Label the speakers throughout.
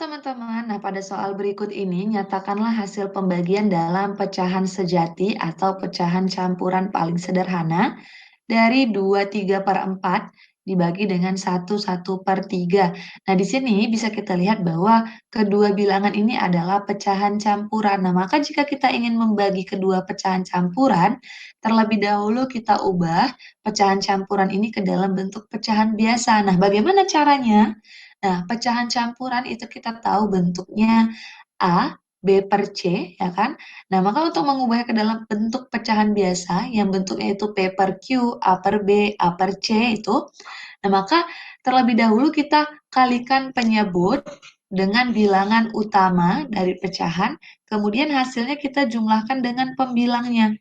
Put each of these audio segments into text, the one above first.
Speaker 1: teman-teman, nah pada soal berikut ini nyatakanlah hasil pembagian dalam pecahan sejati atau pecahan campuran paling sederhana dari 2/3/4 dibagi dengan 1/1/3. Nah, di sini bisa kita lihat bahwa kedua bilangan ini adalah pecahan campuran. Nah, maka jika kita ingin membagi kedua pecahan campuran, terlebih dahulu kita ubah pecahan campuran ini ke dalam bentuk pecahan biasa. Nah, bagaimana caranya? Nah, pecahan campuran itu kita tahu bentuknya A, B per C, ya kan? Nah, maka untuk mengubahnya ke dalam bentuk pecahan biasa, yang bentuknya itu P per Q, A per B, A per C itu, nah maka terlebih dahulu kita kalikan penyebut dengan bilangan utama dari pecahan, kemudian hasilnya kita jumlahkan dengan pembilangnya.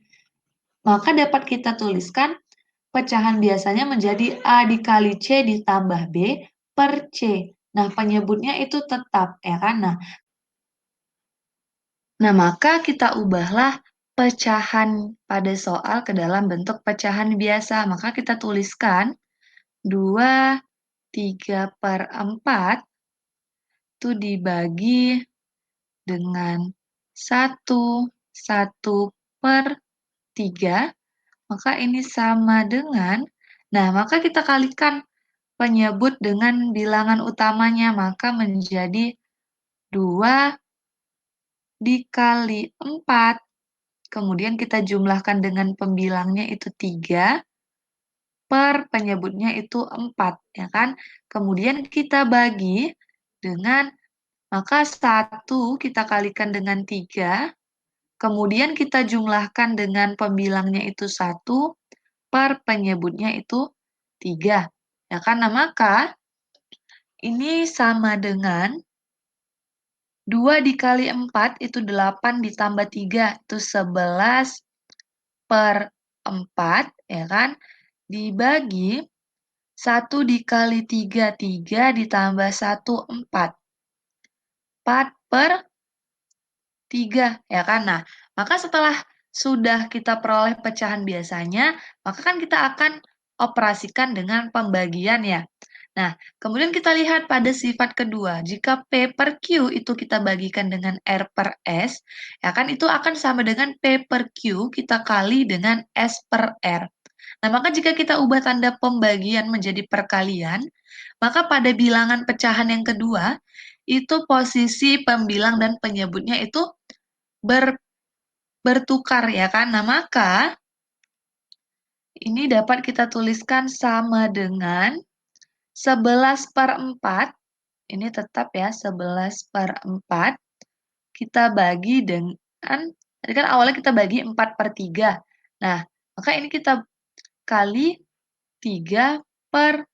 Speaker 1: Maka dapat kita tuliskan pecahan biasanya menjadi A dikali C ditambah B per C. Nah, penyebutnya itu tetap, ya kan? Nah, maka kita ubahlah pecahan pada soal ke dalam bentuk pecahan biasa. Maka kita tuliskan 2/3/4 itu dibagi dengan 1/1/3. Maka ini sama dengan, nah maka kita kalikan penyebut dengan bilangan utamanya. Maka menjadi 2 dikali 4. Kemudian kita jumlahkan dengan pembilangnya itu 3 per penyebutnya itu 4, ya kan? Kemudian kita bagi dengan, maka 1 kita kalikan dengan 3, kemudian kita jumlahkan dengan pembilangnya itu 1 per penyebutnya itu 3, ya kan? Nah, maka ini sama dengan 2 dikali 4 itu 8 ditambah 3, itu 11/4, ya kan? Dibagi 1 dikali 3, 3 ditambah 1, 4. 4/3, ya kan? Nah, maka setelah sudah kita peroleh pecahan biasanya, maka kan kita akan operasikan dengan pembagian ya. Nah, kemudian kita lihat pada sifat kedua, jika P per Q itu kita bagikan dengan R per S, ya kan itu akan sama dengan P per Q kita kali dengan S per R. Nah, maka jika kita ubah tanda pembagian menjadi perkalian, maka pada bilangan pecahan yang kedua, itu posisi pembilang dan penyebutnya itu bertukar, ya kan? Nah, maka ini dapat kita tuliskan sama dengan 11/4, ini tetap ya 11/4, kita bagi dengan, tadi kan awalnya kita bagi 4/3. Nah, maka ini kita kali 3/4.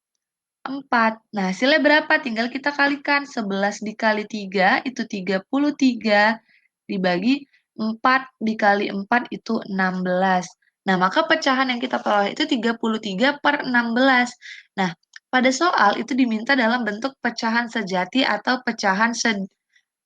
Speaker 1: Nah, hasilnya berapa? Tinggal kita kalikan. 11 dikali 3 itu 33, dibagi 4 dikali 4 itu 16. Nah, maka pecahan yang kita peroleh itu 33/16. Nah, pada soal itu diminta dalam bentuk pecahan sejati atau pecahan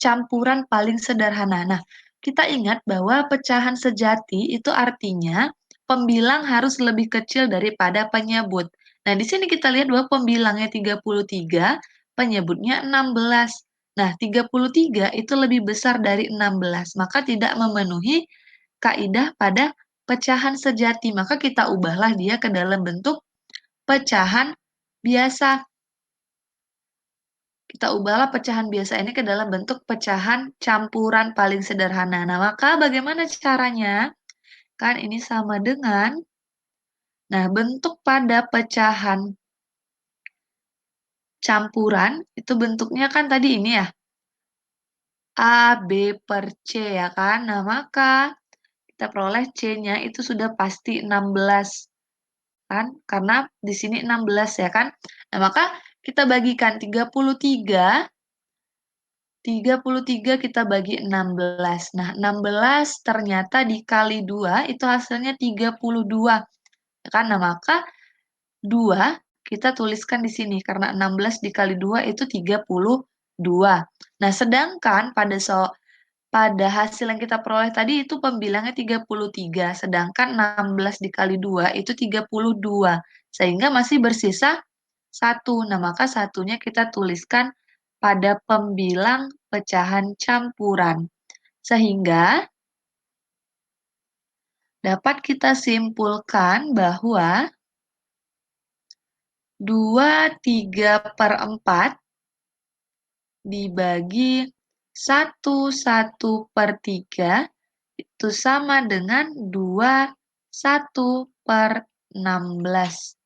Speaker 1: campuran paling sederhana. Nah, kita ingat bahwa pecahan sejati itu artinya pembilang harus lebih kecil daripada penyebut. Nah, di sini kita lihat bahwa pembilangnya 33, penyebutnya 16. Nah, 33 itu lebih besar dari 16, maka tidak memenuhi kaidah pada pecahan sejati. Maka kita ubahlah dia ke dalam bentuk pecahan biasa. Kita ubahlah pecahan biasa ini ke dalam bentuk pecahan campuran paling sederhana. Nah, maka bagaimana caranya? Kan ini sama dengan, nah bentuk pada pecahan campuran, itu bentuknya kan tadi ini ya, A, B per C ya kan? Nah, maka kita peroleh C-nya itu sudah pasti 16. Kan? Karena di sini 16 ya kan? Nah, maka kita bagikan 33 kita bagi 16. Nah, 16 ternyata dikali 2 itu hasilnya 32. Ya kan? Nah, maka 2 kita tuliskan di sini karena 16 dikali 2 itu 32. Nah, sedangkan pada hasil yang kita peroleh tadi itu pembilangnya 33, sedangkan 16 dikali 2 itu 32, sehingga masih bersisa 1. Nah, maka satunya kita tuliskan pada pembilang pecahan campuran. Sehingga dapat kita simpulkan bahwa 2/3/4 dibagi 1/3 itu sama dengan 21/16.